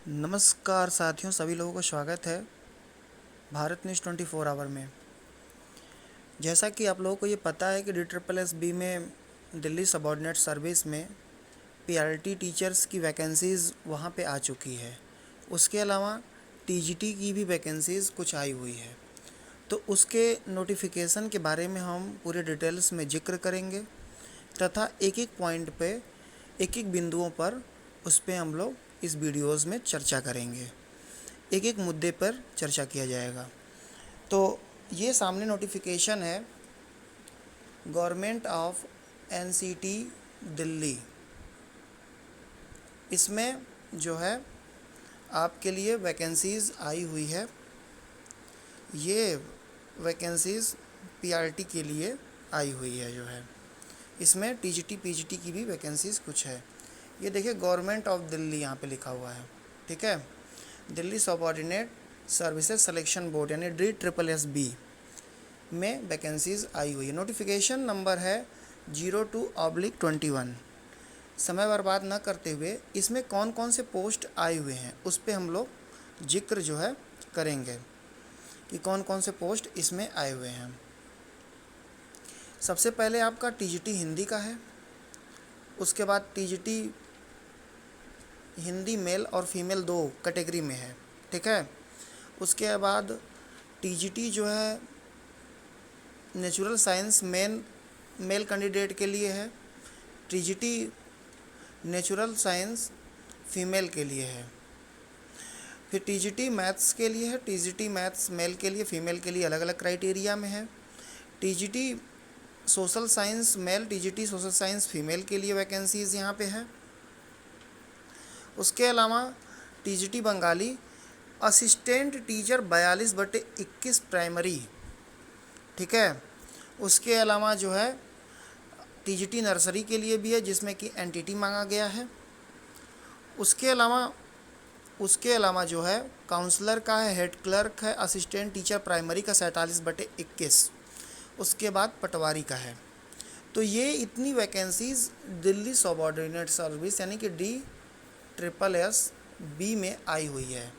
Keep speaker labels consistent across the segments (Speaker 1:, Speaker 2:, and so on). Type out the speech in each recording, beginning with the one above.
Speaker 1: नमस्कार साथियों, सभी लोगों का स्वागत है भारत न्यूज़ 24 आवर में। जैसा कि आप लोगों को ये पता है कि DSSB में दिल्ली सबऑर्डिनेट सर्विस में PRT टीचर्स की वैकेंसीज़ वहाँ पे आ चुकी है। उसके अलावा TGT की भी वैकेंसीज़ कुछ आई हुई है। तो उसके नोटिफिकेशन के बारे में हम पूरे डिटेल्स में जिक्र करेंगे तथा एक एक पॉइंट पे, एक एक बिंदुओं पर उस पे हम लोग इस वीडियोज़ में चर्चा करेंगे। एक एक मुद्दे पर चर्चा किया जाएगा। तो ये सामने नोटिफिकेशन है गवर्नमेंट ऑफ NCT दिल्ली। इसमें जो है आपके लिए वैकेंसीज़ आई हुई है। ये वैकेंसीज़ PRT के लिए आई हुई है जो है। इसमें TGT PGT की भी वैकेंसीज़ कुछ है। ये देखिए गवर्नमेंट ऑफ दिल्ली यहाँ पे लिखा हुआ है, ठीक है। Delhi subordinate services selection board यानी DSSB में वैकेंसीज़ आई हुई है। नोटिफिकेशन नंबर है 02/21। समय बर्बाद न करते हुए इसमें कौन कौन से पोस्ट आए हुए हैं उस पर हम लोग जिक्र जो है करेंगे कि कौन कौन से पोस्ट इसमें आए हुए हैं। सबसे पहले आपका TGT हिंदी का है। उसके बाद TGT हिंदी मेल और फीमेल 2 कैटेगरी में है, ठीक है। उसके बाद TGT जो है नेचुरल साइंस मेल कैंडिडेट के लिए है। TGT नेचुरल साइंस फीमेल के लिए है। फिर TGT मैथ्स के लिए है। TGT मैथ्स मेल के लिए, फीमेल के लिए अलग अलग क्राइटेरिया में है। TGT social science male, TGT social science female के लिए वैकेंसीज़ यहाँ पे है। उसके अलावा TGT Bengali assistant teacher 42/21 primary, ठीक है। उसके अलावा जो है TGT नर्सरी के लिए भी है जिसमें कि NTT मांगा गया है। उसके अलावा जो है काउंसलर का है, हेड क्लर्क है, असिस्टेंट टीचर प्राइमरी का 47/21। उसके बाद पटवारी का है। तो ये इतनी वैकेंसीज़ दिल्ली सबऑर्डिनेट सर्विस यानी कि DSSB में आई हुई है,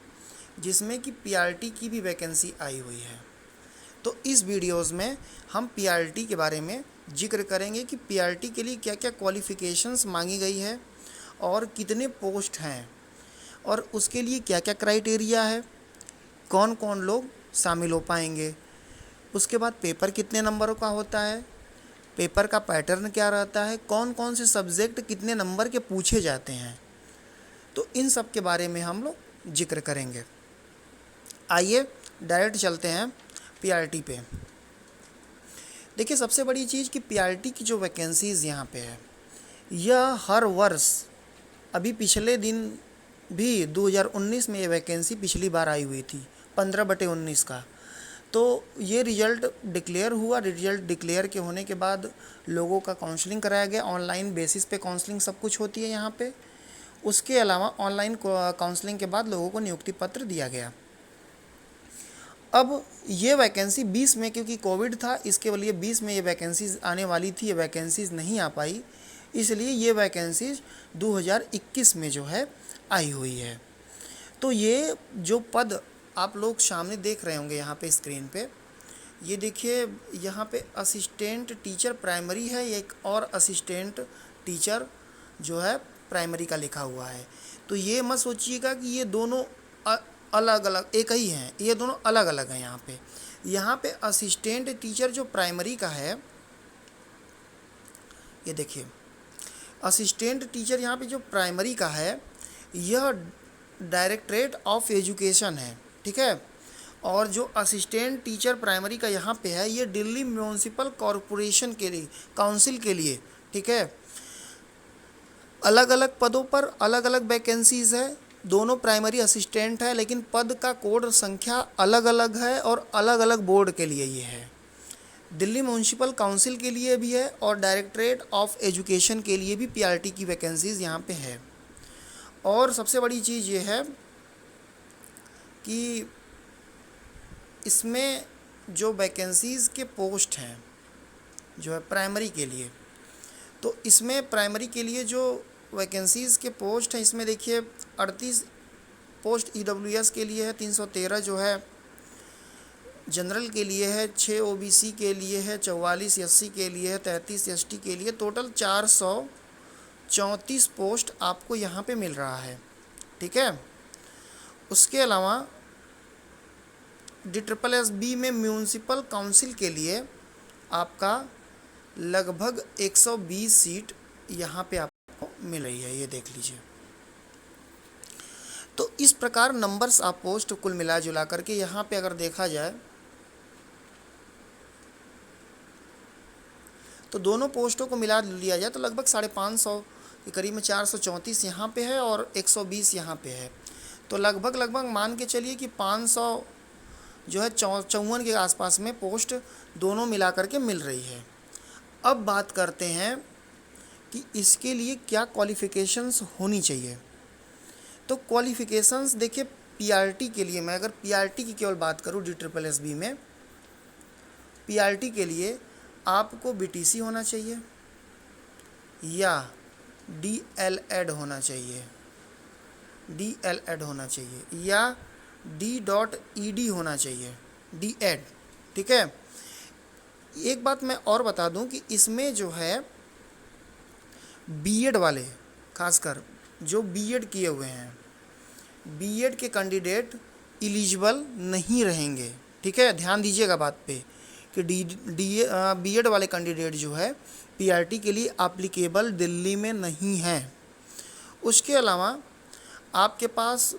Speaker 1: जिसमें कि PRT की भी वैकेंसी आई हुई है। तो इस वीडियोज़ में हम PRT के बारे में जिक्र करेंगे कि PRT के लिए क्या क्या क्वालिफ़िकेशंस मांगी गई है और कितने पोस्ट हैं और उसके लिए क्या क्या क्राइटेरिया है, कौन कौन लोग शामिल हो पाएंगे। उसके बाद पेपर कितने नंबरों का होता है, पेपर का पैटर्न क्या रहता है, कौन कौन से सब्जेक्ट कितने नंबर के पूछे जाते हैं। तो इन सब के बारे में हम लोग जिक्र करेंगे। आइए डायरेक्ट चलते हैं PRT पे। देखिए सबसे बड़ी चीज़ कि PRT की जो वैकेंसीज़ यहाँ पे है, यह हर वर्ष, अभी पिछले दिन भी 2019 में ये वैकेंसी पिछली बार आई हुई थी 15/19 का। तो ये रिजल्ट डिक्लेयर हुआ। रिजल्ट डिक्लेयर के होने के बाद लोगों का काउंसलिंग कराया गया। ऑनलाइन बेसिस पे काउंसलिंग सब कुछ होती है यहाँ पे। उसके अलावा ऑनलाइन काउंसलिंग के बाद लोगों को नियुक्ति पत्र दिया गया। अब ये वैकेंसी 20 में, क्योंकि कोविड था इसके लिए 20 में ये वैकेंसीज़ आने वाली थी, ये वैकेंसीज़ नहीं आ पाई, इसलिए ये वैकेंसीज़ 2021 में जो है आई हुई है। तो ये जो पद आप लोग सामने देख रहे होंगे यहाँ पे स्क्रीन पे, ये देखिए यहाँ पे असिस्टेंट टीचर प्राइमरी है, एक और असिस्टेंट टीचर जो है प्राइमरी का लिखा हुआ है। तो ये मत सोचिएगा कि ये दोनों अलग अलग एक ही हैं, ये दोनों अलग अलग हैं। यहाँ पे असिस्टेंट टीचर जो प्राइमरी का है, ये देखिए असिस्टेंट टीचर यहाँ पे जो प्राइमरी का है, यह डायरेक्टरेट ऑफ एजुकेशन है, ठीक है। और जो असिस्टेंट टीचर प्राइमरी का यहाँ पे है, ये दिल्ली म्यूनसिपल कॉरपोरेशन के लिए, काउंसिल के लिए, ठीक है। अलग अलग पदों पर अलग अलग वैकेंसीज़ है। दोनों प्राइमरी असिस्टेंट है, लेकिन पद का कोड संख्या अलग अलग है और अलग अलग बोर्ड के लिए ये है। दिल्ली म्यूनसिपल काउंसिल के लिए भी है और डायरेक्टरेट ऑफ एजुकेशन के लिए भी PRT की वैकेंसीज़ यहाँ पे है। और सबसे बड़ी चीज़ ये है कि इसमें जो वैकेंसीज़ के पोस्ट हैं जो है प्राइमरी के लिए, तो इसमें प्राइमरी के लिए जो वैकेंसीज़ के पोस्ट हैं, इसमें देखिए 38 पोस्ट EWS के लिए है, 313 जो है जनरल के लिए है, 6 OBC के लिए है, 44 SC के लिए है, 33 ST के लिए, टोटल 434 पोस्ट आपको यहाँ पे मिल रहा है। ठीक है। उसके अलावा DSSB में म्यूनसिपल काउंसिल के लिए आपका लगभग 120 सीट यहाँ पे आपको मिल रही है, ये देख लीजिए। तो इस प्रकार नंबर्स आप पोस्ट कुल मिला जुला करके यहाँ पे अगर देखा जाए तो दोनों पोस्टों को मिला लिया जाए तो लगभग 550 के करीब में 434 यहाँ पे है और 120 यहाँ पे है। तो लगभग मान के चलिए कि 500 जो है 54 के आसपास में पोस्ट दोनों मिला करके मिल रही है। अब बात करते हैं कि इसके लिए क्या क्वालिफ़िकेशंस होनी चाहिए। तो क्वालिफ़िकेशंस देखिए, PRT के लिए, मैं अगर PRT की केवल बात करूँ DSSB में, PRT के लिए आपको BTC होना चाहिए या DLED होना चाहिए, DLED होना चाहिए या D.ED होना चाहिए, D.ED। ठीक है। एक बात मैं और बता दूं कि इसमें जो है B.ED वाले, खासकर जो B.ED किए हुए हैं, B.ED के कैंडिडेट एलिजिबल नहीं रहेंगे। ठीक है, ध्यान दीजिएगा बात पे कि B.ED वाले कैंडिडेट जो है PRT के लिए एप्लीकेबल दिल्ली में नहीं है। उसके अलावा आपके पास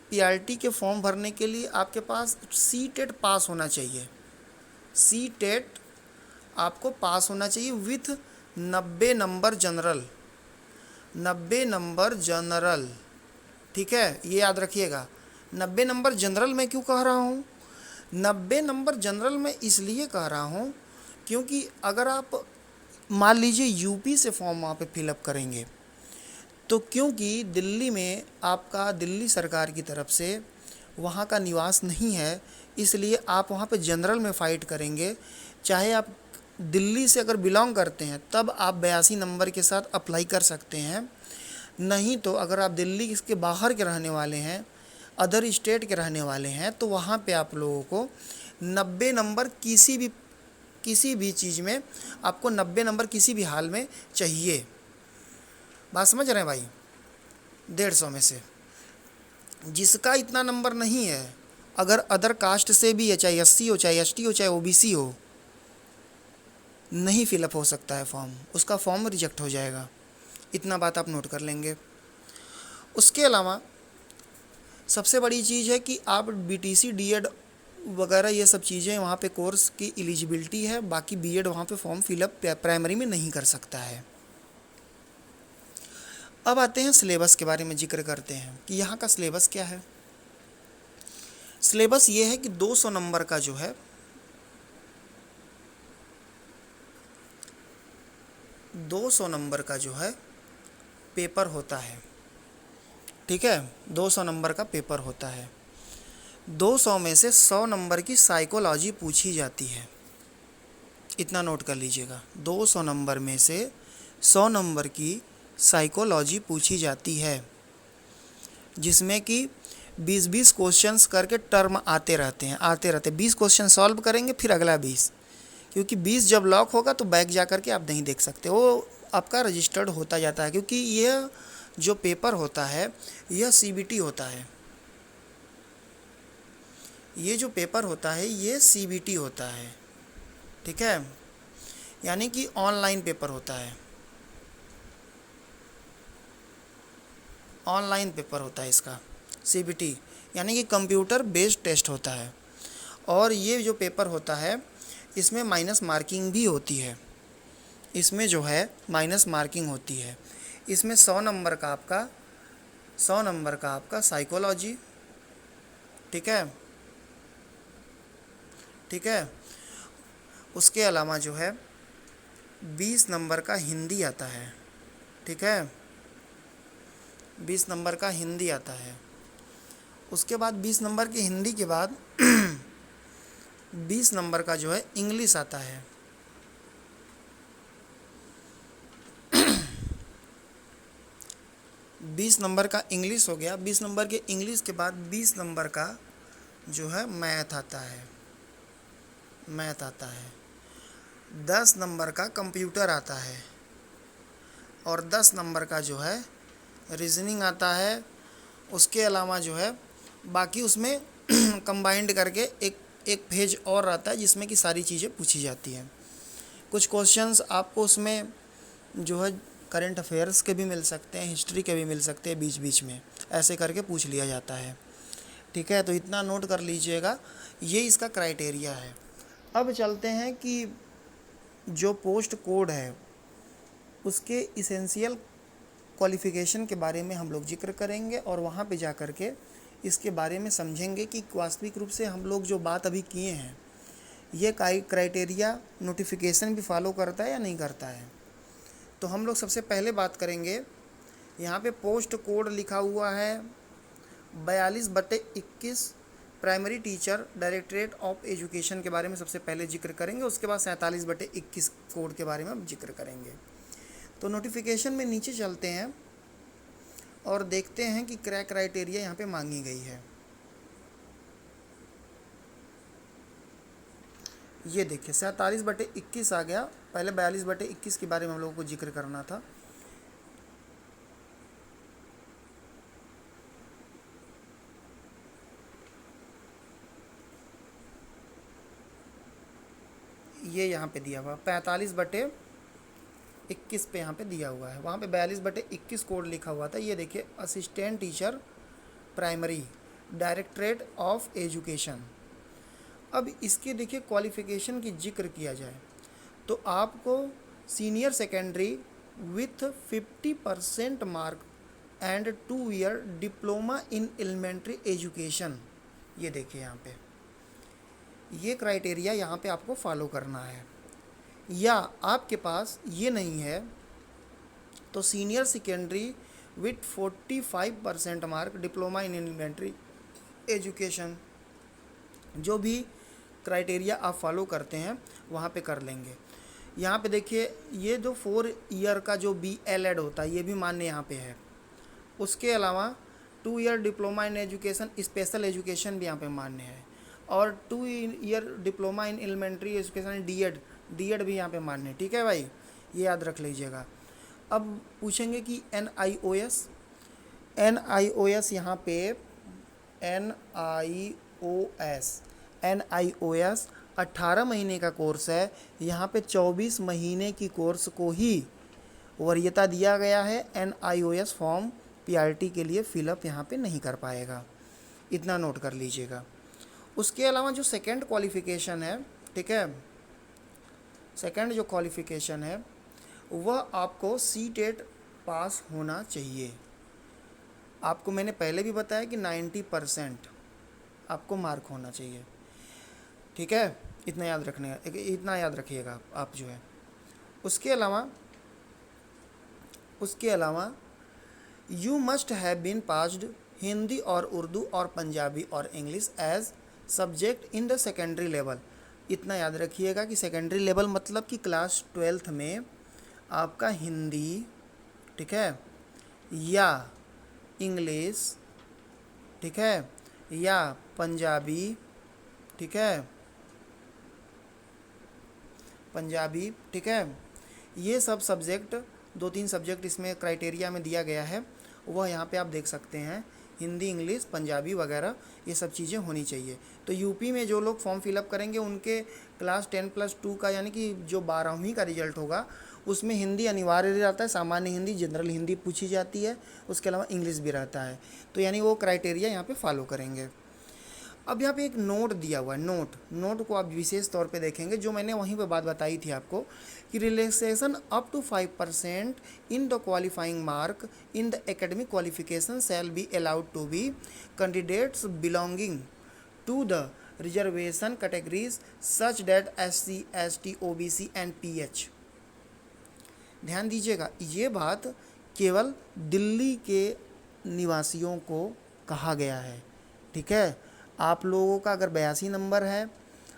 Speaker 1: PRT के फॉर्म भरने के लिए आपके पास CTET पास होना चाहिए, CTET आपको पास होना चाहिए with 90 number general, 90 number general. ठीक है, ये याद रखिएगा। 90 नंबर जनरल मैं क्यों कह रहा हूँ? 90 नंबर जनरल मैं इसलिए कह रहा हूँ क्योंकि अगर आप मान लीजिए यूपी से फॉर्म वहाँ पे फिलअप करेंगे तो क्योंकि दिल्ली में आपका दिल्ली सरकार की तरफ से वहाँ का निवास नहीं है, इसलिए आप वहाँ पे जनरल में फ़ाइट करेंगे। चाहे आप दिल्ली से अगर बिलोंग करते हैं तब आप 82 नंबर के साथ अप्लाई कर सकते हैं, नहीं तो अगर आप दिल्ली के बाहर के रहने वाले हैं, अदर स्टेट के रहने वाले हैं, तो वहाँ पे आप लोगों को 90 नंबर किसी भी चीज़ में आपको 90 नंबर किसी भी हाल में चाहिए। बात समझ रहे हैं भाई? 150 में से जिसका इतना नंबर नहीं है, अगर अदर कास्ट से भी है, चाहे SC हो, चाहे ST हो, चाहे OBC हो, नहीं फिलअप हो सकता है फॉर्म, उसका फॉर्म रिजेक्ट हो जाएगा। इतना बात आप नोट कर लेंगे। उसके अलावा सबसे बड़ी चीज़ है कि आप BTC D.ED वगैरह ये सब चीज़ें वहाँ पे कोर्स की एलिजिबिलिटी है, बाकी B.ED वहाँ पे फॉर्म फिलअप प्राइमरी में नहीं कर सकता है। अब आते हैं सिलेबस के बारे में जिक्र करते हैं कि यहाँ का सिलेबस क्या है। सिलेबस ये है कि 200 नंबर का जो है 200 नंबर का जो है पेपर होता है। ठीक है, 200 नंबर का पेपर होता है। 200 में से 100 नंबर की साइकोलॉजी पूछी जाती है, इतना नोट कर लीजिएगा। 200 नंबर में से 100 नंबर की साइकोलॉजी पूछी जाती है, जिसमें कि 20-20 क्वेश्चंस करके टर्म आते रहते 20 क्वेश्चन सॉल्व करेंगे, फिर अगला 20, क्योंकि 20 जब लॉक होगा तो बैक जा करके आप नहीं देख सकते, वो आपका रजिस्टर्ड होता जाता है। क्योंकि यह जो पेपर होता है यह CBT होता है, ये जो पेपर होता है ये CBT होता है। ठीक है, यानी कि ऑनलाइन पेपर होता है, ऑनलाइन पेपर होता है इसका CBT, यानी कि कंप्यूटर बेस्ड टेस्ट होता है। और ये जो पेपर होता है इसमें माइनस मार्किंग भी होती है, इसमें जो है माइनस मार्किंग होती है। इसमें 100 नंबर का आपका साइकोलॉजी, ठीक है, ठीक है। उसके अलावा जो है 20 नंबर का हिंदी आता है। ठीक है, 20 नंबर का हिंदी आता है। उसके बाद 20 नंबर की हिंदी के बाद 20 नंबर का जो है इंग्लिश आता है। 20 नंबर का इंग्लिश हो गया। 20 नंबर के इंग्लिश के बाद 20 नंबर का जो है मैथ आता है, 10 नंबर का कंप्यूटर आता है और 10 नंबर का जो है रीजनिंग आता है। उसके अलावा जो है बाकी उसमें कंबाइंड करके एक एक पेज और आता है जिसमें कि सारी चीज़ें पूछी जाती हैं। कुछ क्वेश्चंस आपको उसमें जो है करंट अफेयर्स के भी मिल सकते हैं, हिस्ट्री के भी मिल सकते हैं, बीच बीच में ऐसे करके पूछ लिया जाता है। ठीक है, तो इतना नोट कर लीजिएगा, ये इसका क्राइटेरिया है। अब चलते हैं कि जो पोस्ट कोड है उसके इसेंशियल क्वालिफ़िकेशन के बारे में हम लोग जिक्र करेंगे और वहाँ पे जा कर के इसके बारे में समझेंगे कि वास्तविक रूप से हम लोग जो बात अभी किए हैं ये क्राइटेरिया नोटिफिकेशन भी फॉलो करता है या नहीं करता है। तो हम लोग सबसे पहले बात करेंगे, यहाँ पे पोस्ट कोड लिखा हुआ है 42/21 primary teacher directorate of education के बारे में सबसे पहले जिक्र करेंगे। उसके बाद 47/21 कोड के बारे में हम जिक्र करेंगे। तो नोटिफिकेशन में नीचे चलते हैं और देखते हैं कि क्या क्राइटेरिया यहाँ पे मांगी गई है। ये देखिए 47/21 आ गया, पहले 42/21 के बारे में हम लोगों को जिक्र करना था। ये यहाँ पे दिया हुआ 45/21 पे यहाँ पे दिया हुआ है, वहाँ पे 42/21 कोड लिखा हुआ था। ये देखिए assistant teacher primary directorate of education. अब इसके देखिए क्वालिफ़िकेशन की जिक्र किया जाए तो आपको senior secondary with 50% mark and 2 year diploma in elementary education, ये देखिए यहाँ पे ये क्राइटेरिया यहाँ पे आपको फॉलो करना है। या आपके पास ये नहीं है तो senior secondary with 45% mark diploma in elementary education, जो भी क्राइटेरिया आप फॉलो करते हैं वहाँ पे कर लेंगे। यहाँ पे देखिए ये जो 4 ईयर का जो BLED होता है ये भी मान्य यहाँ पे है। उसके अलावा 2 year diploma in education special education भी यहाँ पे मान्य है और 2 year diploma in elementary education DED भी यहाँ पे मान्य है। ठीक है भाई, ये याद रख लीजिएगा। अब पूछेंगे कि NIOS यहाँ पे NIOS 18 महीने का कोर्स है। यहाँ पे 24 महीने की कोर्स को ही वरीयता दिया गया है। NIOS फॉर्म PRT के लिए फिलअप यहाँ पे नहीं कर पाएगा, इतना नोट कर लीजिएगा। उसके अलावा जो सेकंड क्वालिफ़िकेशन है, ठीक है, सेकंड जो क्वालिफ़िकेशन है वह आपको CTET पास होना चाहिए। आपको मैंने पहले भी बताया कि 90% आपको मार्क होना चाहिए। ठीक है, इतना याद रखिएगा आप जो है। उसके अलावा you must have been passed Hindi और उर्दू और पंजाबी और English as subject in the secondary level. इतना याद रखिएगा कि सेकेंडरी लेवल मतलब कि क्लास 12th में आपका हिंदी, ठीक है, या इंग्लिश, ठीक है, या पंजाबी, ठीक है, ठीक है, ये सब सब्जेक्ट 2-3 सब्जेक्ट इसमें क्राइटेरिया में दिया गया है, वह यहाँ पे आप देख सकते हैं। हिंदी, इंग्लिश, पंजाबी वगैरह ये सब चीज़ें होनी चाहिए। तो यूपी में जो लोग फॉर्म फिलअप करेंगे उनके क्लास 10+2 का यानी कि जो 12वीं का रिजल्ट होगा उसमें हिंदी अनिवार्य रहता है। सामान्य हिंदी, जनरल हिंदी पूछी जाती है, उसके अलावा इंग्लिश भी रहता है। तो यानी वो क्राइटेरिया यहाँ पे फॉलो करेंगे। अब यहाँ पे एक नोट दिया हुआ है, नोट को आप विशेष तौर पे देखेंगे, जो मैंने वहीं पे बात बताई थी आपको कि relaxation up to 5% in the qualifying mark in the academic qualification shall be allowed to be candidates belonging to the reservation categories such that SC, ST, OBC and PH। ध्यान दीजिएगा, ये बात केवल दिल्ली के निवासियों को कहा गया है। ठीक है, आप लोगों का अगर 82 नंबर है,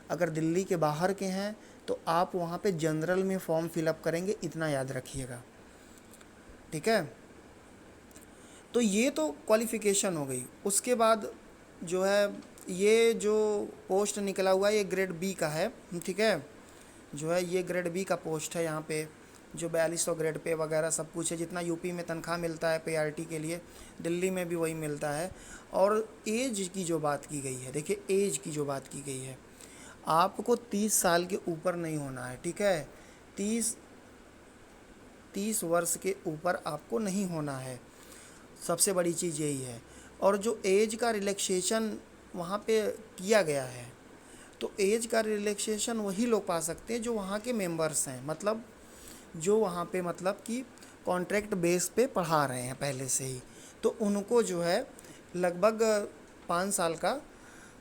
Speaker 1: अगर दिल्ली के बाहर के हैं तो आप वहाँ पे जनरल में फॉर्म फिलअप करेंगे, इतना याद रखिएगा। ठीक है, तो ये तो क्वालिफ़िकेशन हो गई। उसके बाद जो है ये जो पोस्ट निकला हुआ है ये ग्रेड बी का है, ठीक है। जो है ये ग्रेड बी का पोस्ट है यहाँ पे, जो 4200 ग्रेड पे वगैरह सब कुछ है। जितना यूपी में तनख्वाह मिलता है पीआरटी के लिए, दिल्ली में भी वही मिलता है। और एज की जो बात की गई है, देखिए एज की जो बात की गई है, आपको 30 साल के ऊपर नहीं होना है, ठीक है। 30 वर्ष के ऊपर आपको नहीं होना है, सबसे बड़ी चीज़ यही है। और जो एज का रिलैक्सेशन वहाँ पे किया गया है, तो एज का रिलैक्सेशन वही लोग पा सकते हैं जो वहाँ के मेंबर्स हैं, मतलब जो वहाँ पे मतलब कि कॉन्ट्रैक्ट बेस पे पढ़ा रहे हैं पहले से ही। तो उनको जो है लगभग 5 साल का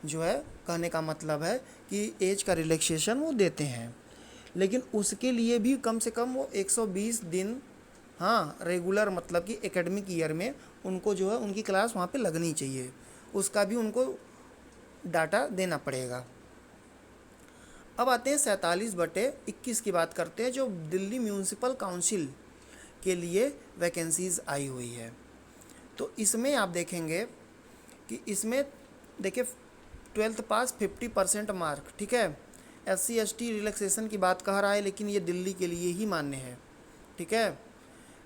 Speaker 1: जो है, कहने का मतलब है कि एज का रिलैक्सेशन वो देते हैं। लेकिन उसके लिए भी कम से कम वो 120 दिन, हाँ, रेगुलर मतलब कि एकेडमिक ईयर में उनको जो है उनकी क्लास वहाँ पे लगनी चाहिए, उसका भी उनको डाटा देना पड़ेगा। अब आते हैं 47/21 की बात करते हैं, जो दिल्ली म्यूनिसिपल काउंसिल के लिए वैकेंसीज़ आई हुई है। तो इसमें आप देखेंगे कि इसमें देखिए 12th पास 50% मार्क, ठीक है। SC ST रिलैक्सेशन की बात कह रहा है, लेकिन ये दिल्ली के लिए ही मान्य है, ठीक है।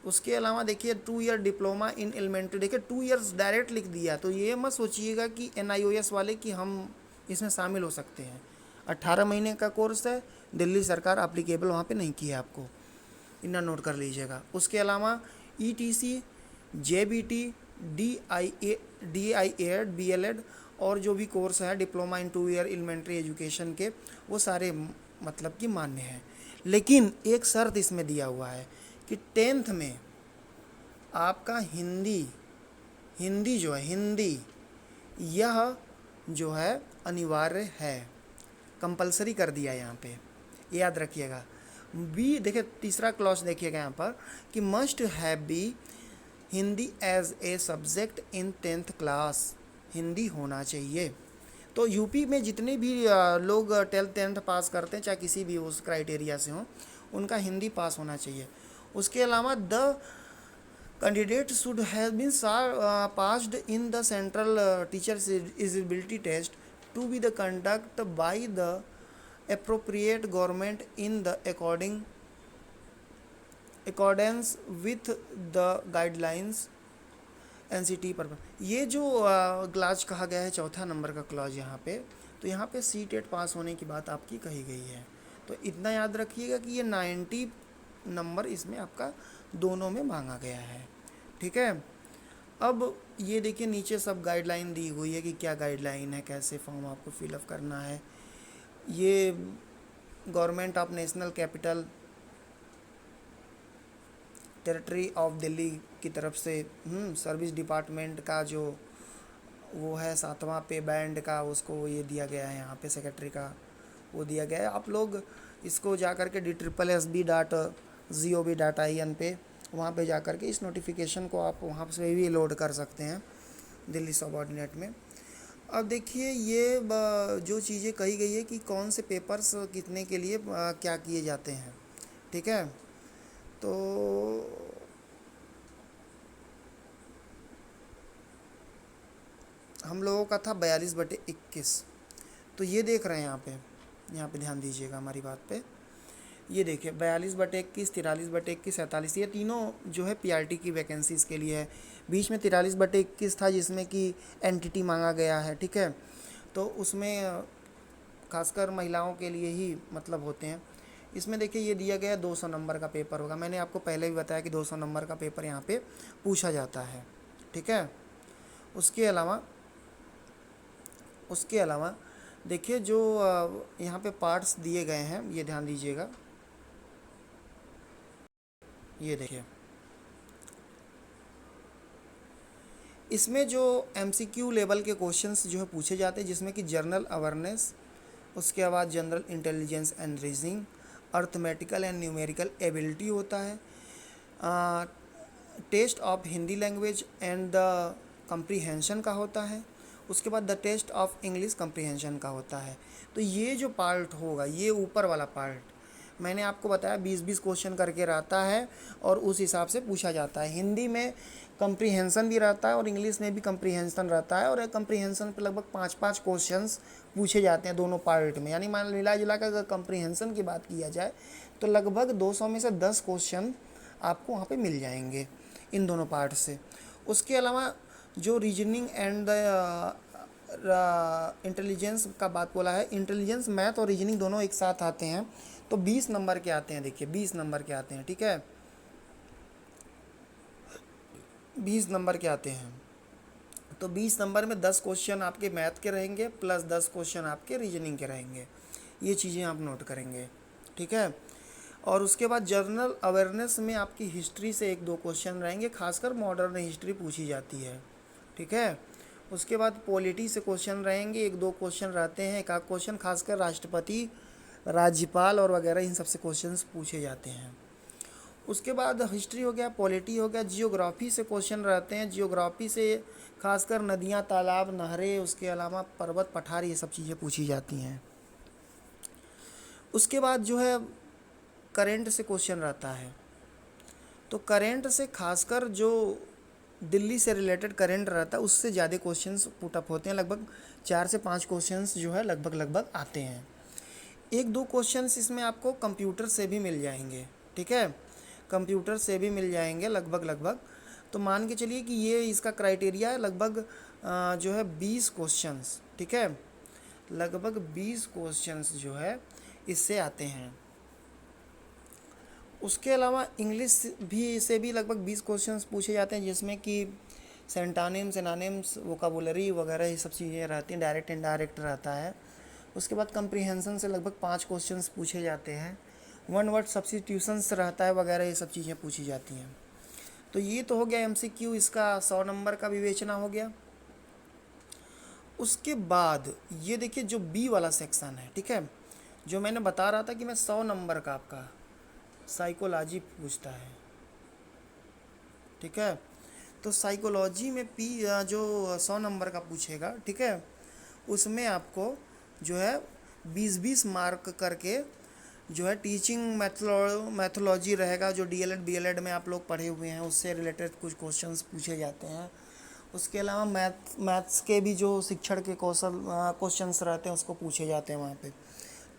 Speaker 1: उसके अलावा देखिए 2 ईयर डिप्लोमा इन एलिमेंट्री, देखिए 2 इयर्स डायरेक्ट लिख दिया। तो ये मत सोचिएगा कि NIOS वाले कि हम इसमें शामिल हो सकते हैं। 18 महीने का कोर्स है, दिल्ली सरकार एप्लीकेबल वहाँ पे नहीं की है, आपको इतना नोट कर लीजिएगा। उसके अलावा ETC JBT DIED BLED और जो भी कोर्स है diploma in 2 year elementary education के, वो सारे मतलब कि मान्य हैं। लेकिन एक शर्त इसमें दिया हुआ है कि 10th में आपका हिंदी जो है, हिंदी यह जो है अनिवार्य है, कंपलसरी कर दिया यहाँ पे, याद रखिएगा। बी देखिए तीसरा क्लॉज देखिएगा यहाँ पर कि must have be Hindi as a subject in 10th class, Hindi होना चाहिए। तो यूपी में जितने भी लोग 12th 10th पास करते हैं, चाहे किसी भी उस क्राइटेरिया से हों, उनका हिंदी पास होना चाहिए। उसके अलावा the candidate should have been passed in the central teachers eligibility test to be the conduct by the appropriate government in the accordance with the guidelines NCT पर। ये जो क्लॉज कहा गया है, चौथा नंबर का क्लॉज यहाँ पे, तो यहाँ पे CTET पास होने की बात आपकी कही गई है। तो इतना याद रखिएगा कि ये 90 नंबर इसमें आपका दोनों में मांगा गया है, ठीक है। अब ये देखिए नीचे सब गाइडलाइन दी हुई है कि क्या गाइडलाइन है, कैसे फॉर्म आपको फिलअप करना है। ये government of national capital territory of Delhi की तरफ से सर्विस डिपार्टमेंट का जो वो है 7वां पे बैंड का, उसको ये दिया गया है यहाँ पे, सेक्रेटरी का वो दिया गया है। आप लोग इसको जा कर के DSSB.gov.in पे, वहाँ पे जा कर के इस नोटिफिकेशन को आप वहाँ से भी लोड कर सकते हैं दिल्ली सबऑर्डिनेट में। अब देखिए ये जो चीज़ें कही गई है कि कौन से पेपर्स कितने के लिए क्या किए जाते हैं, ठीक है। तो हम लोगों का था 42/21। तो ये देख रहे हैं यहाँ पे ध्यान दीजिएगा हमारी बात पे। ये देखिए 42/21, 43/21, 47, ये तीनों जो है PRT की वैकेंसीज़ के लिए है। बीच में 43/21 था जिसमें कि एंटिटी मांगा गया है, ठीक है। तो उसमें खासकर महिलाओं के लिए ही मतलब होते हैं। इसमें देखिए ये दिया गया 200 नंबर का पेपर होगा। मैंने आपको पहले भी बताया कि 200 नंबर का पेपर यहाँ पे पूछा जाता है, ठीक है। उसके अलावा देखिए जो यहाँ पे पार्ट्स दिए गए हैं, ये ध्यान दीजिएगा। ये देखिए इसमें जो MCQ लेवल के क्वेश्चंस जो है पूछे जाते हैं, जिसमें कि जनरल अवेयरनेस, उसके बाद general intelligence and reasoning, arithmetical and numerical ability होता है, test of Hindi language and the comprehension का होता है, उसके बाद the test of English comprehension का होता है। तो ये जो पार्ट होगा, ये ऊपर वाला पार्ट मैंने आपको बताया 20-20 क्वेश्चन करके रहता है और उस हिसाब से पूछा जाता है। हिंदी में कंप्रीहेंशन भी रहता है और इंग्लिश में भी कंप्रीहेंशन रहता है, और कंप्रीहेंशन पे लगभग 5-5 क्वेश्चंस पूछे जाते हैं दोनों पार्ट में। यानी मान मिला जुला कर अगर कंप्रीहेंशन की बात किया जाए तो लगभग 200 में से 10 क्वेश्चन आपको वहाँ पे मिल जाएंगे इन दोनों पार्ट से। उसके अलावा जो रीजनिंग एंड इंटेलिजेंस का बात बोला है, इंटेलिजेंस मैथ और रीजनिंग दोनों एक साथ आते हैं, तो 20 नंबर के आते हैं। देखिए 20 नंबर के आते हैं, ठीक है, 20 नंबर के आते हैं। तो 20 नंबर में 10 क्वेश्चन आपके मैथ के रहेंगे प्लस 10 क्वेश्चन आपके रीजनिंग के रहेंगे। ये चीज़ें आप नोट करेंगे, ठीक है। और उसके बाद जनरल अवेयरनेस में आपकी हिस्ट्री से 1-2 क्वेश्चन रहेंगे, खासकर मॉडर्न हिस्ट्री पूछी जाती है, ठीक है। उसके बाद पॉलिटी से क्वेश्चन रहेंगे, 1-2 क्वेश्चन रहते हैं, एक आध क्वेश्चन खासकर राष्ट्रपति, राज्यपाल और वगैरह इन सबसे क्वेश्चंस पूछे जाते हैं। उसके बाद हिस्ट्री हो गया, पॉलिटी हो गया, जियोग्राफी से क्वेश्चन रहते हैं। जियोग्राफी से खासकर नदियाँ, तालाब, नहरें, उसके अलावा पर्वत, पठार, ये सब चीज़ें पूछी जाती हैं। उसके बाद जो है करेंट से क्वेश्चन रहता है। तो करेंट से खासकर जो दिल्ली से रिलेटेड करेंट रहता है उससे ज़्यादा क्वेश्चंस पुटअप होते हैं, लगभग 4 से 5 क्वेश्चंस जो है लगभग आते हैं। 1-2 क्वेश्चंस इसमें आपको कंप्यूटर से भी मिल जाएंगे, ठीक है, कंप्यूटर से भी मिल जाएंगे लगभग। तो मान के चलिए कि ये इसका क्राइटेरिया है लगभग जो है 20 क्वेश्चंस, ठीक है, लगभग 20 क्वेश्चंस जो है इससे आते हैं। उसके अलावा इंग्लिश भी लगभग 20 क्वेश्चंस पूछे जाते हैं, जिसमें कि सेंटानिम्स, एनानिम्स, वोकाबुलरी वगैरह ये सब चीज़ें रहती हैं, डायरेक्ट इनडायरेक्ट रहता है। उसके बाद कंप्रीहेंशन से लगभग 5 क्वेश्चंस पूछे जाते हैं, वन वर्ड सब्स्टिट्यूशंस रहता है वगैरह, ये सब चीज़ें पूछी जाती हैं। तो ये तो हो गया MCQ, इसका 100 नंबर का विवेचना हो गया। उसके बाद ये देखिए जो B वाला सेक्शन है, ठीक है, जो मैंने बता रहा था कि मैं 100 नंबर का आपका साइकोलॉजी पूछता है, ठीक है। तो साइकोलॉजी में जो 100 नंबर का पूछेगा, ठीक है, उसमें आपको जो है 20-20 मार्क करके जो है टीचिंग मैथोलॉजी रहेगा, जो DLED BLED में आप लोग पढ़े हुए हैं उससे रिलेटेड कुछ क्वेश्चंस पूछे जाते हैं। उसके अलावा मैथ्स के भी जो शिक्षण के कौशल क्वेश्चंस रहते हैं उसको पूछे जाते हैं वहाँ पे।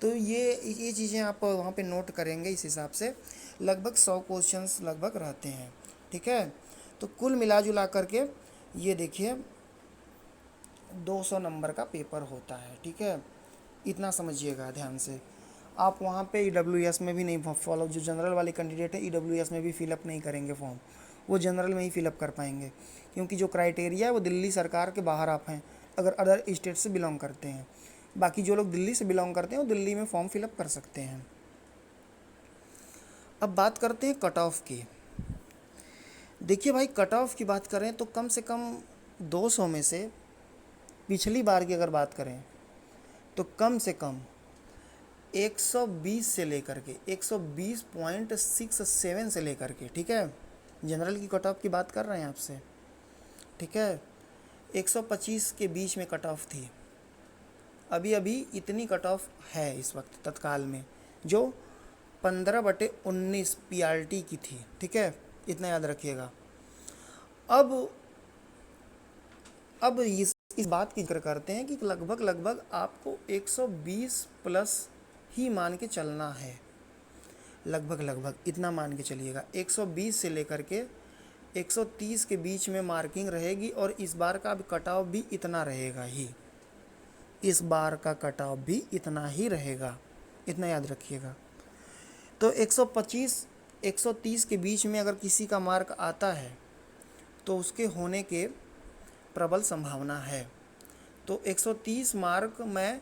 Speaker 1: तो ये चीज़ें आप वहाँ पे नोट करेंगे, इस हिसाब से लगभग 100 क्वेश्चंस लगभग रहते हैं, ठीक है। तो कुल मिला जुला करके ये देखिए 200 नंबर का पेपर होता है, ठीक है, इतना समझिएगा ध्यान से। आप वहाँ पे EWS में भी नहीं फॉलो, जो जनरल वाले कैंडिडेट है EWS में भी फिलअप नहीं करेंगे फॉर्म, वो जनरल में ही फिलअप कर पाएंगे, क्योंकि जो क्राइटेरिया है वो दिल्ली सरकार के बाहर आप हैं अगर अदर स्टेट से बिलोंग करते हैं। बाकी जो लोग दिल्ली से बिलोंग करते हैं वो दिल्ली में फॉर्म फिलअप कर सकते हैं। अब बात करते हैं कट ऑफ की। देखिए भाई, कट ऑफ की बात करें तो कम से कम 200 में से पिछली बार की अगर बात करें तो कम से कम 120 से लेकर के 120.67 से लेकर के, ठीक है, जनरल की कट ऑफ की बात कर रहे हैं आपसे, ठीक है, 125 के बीच में कट ऑफ थी। अभी इतनी कट ऑफ है इस वक्त तत्काल में, जो 15/19 PRT की थी, ठीक है, इतना याद रखिएगा। अब इस बात की जिक्र करते हैं कि लगभग आपको 120 प्लस ही मान के चलना है, लगभग इतना मान के चलिएगा। 120 से लेकर के 130 के बीच में मार्किंग रहेगी, और इस बार का कट ऑफ भी इतना रहेगा ही, इस बार का कट ऑफ भी इतना ही रहेगा, इतना याद रखिएगा। तो 125 130 के बीच में अगर किसी का मार्क आता है तो उसके होने के प्रबल संभावना है। तो 130 मार्क मैं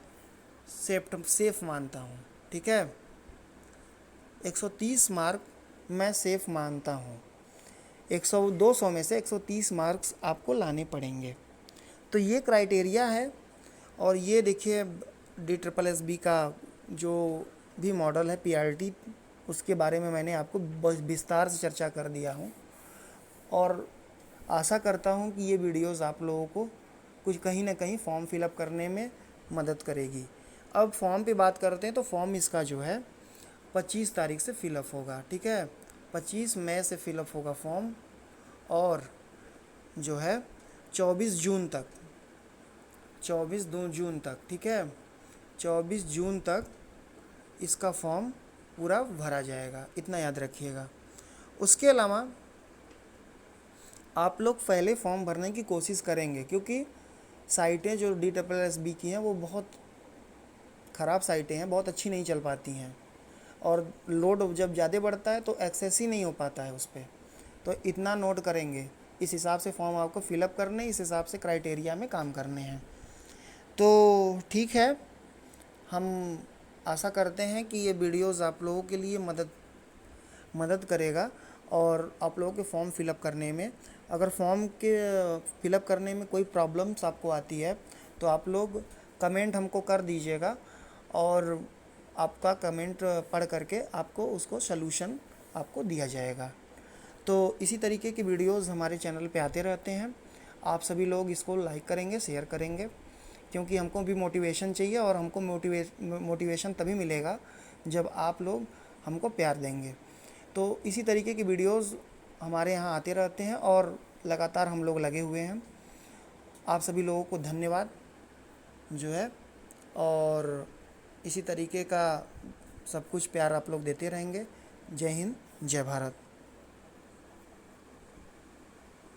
Speaker 1: सेफ मानता हूँ, ठीक है, 130 मार्क मैं सेफ मानता हूँ। 200 में से 130 मार्क्स आपको लाने पड़ेंगे। तो ये क्राइटेरिया है। और ये देखिए DSSB का जो भी मॉडल है PRT, उसके बारे में मैंने आपको विस्तार से चर्चा कर दिया हूँ, और आशा करता हूँ कि ये वीडियोस आप लोगों को कुछ कहीं ना कहीं फॉर्म फिलअप करने में मदद करेगी। अब फॉर्म पे बात करते हैं। तो फॉर्म इसका जो है 25 तारीख से फिलअप होगा, ठीक है। 25 मई से फिलअप होगा फॉर्म, और जो है 24 जून तक, 24 जून तक, ठीक है, 24 जून तक इसका फॉर्म पूरा भरा जाएगा, इतना याद रखिएगा। उसके अलावा आप लोग पहले फॉर्म भरने की कोशिश करेंगे, क्योंकि साइटें जो DSSB की हैं वो बहुत ख़राब साइटें हैं, बहुत अच्छी नहीं चल पाती हैं, और लोड जब ज़्यादा बढ़ता है तो एक्सेस ही नहीं हो पाता है उस पर। तो इतना नोट करेंगे, इस हिसाब से फॉर्म आपको फिलअप करने, इस हिसाब से क्राइटेरिया में काम करने हैं। तो ठीक है, हम आशा करते हैं कि ये वीडियोज़ आप लोगों के लिए मदद करेगा, और आप लोगों के फॉर्म फिलअप करने में, अगर फॉर्म के फिलअप करने में कोई प्रॉब्लम्स आपको आती है तो आप लोग कमेंट हमको कर दीजिएगा, और आपका कमेंट पढ़ करके आपको उसको सलूशन आपको दिया जाएगा। तो इसी तरीके की वीडियोज़ हमारे चैनल पे आते रहते हैं। आप सभी लोग इसको लाइक करेंगे, शेयर करेंगे, क्योंकि हमको भी मोटिवेशन चाहिए, और हमको मोटिवेशन तभी मिलेगा जब आप लोग हमको प्यार देंगे। तो इसी तरीके की वीडियोज़ हमारे यहाँ आते रहते हैं, और लगातार हम लोग लगे हुए हैं। आप सभी लोगों को धन्यवाद जो है, और इसी तरीके का सब कुछ प्यार आप लोग देते रहेंगे। जय हिंद, जय भारत।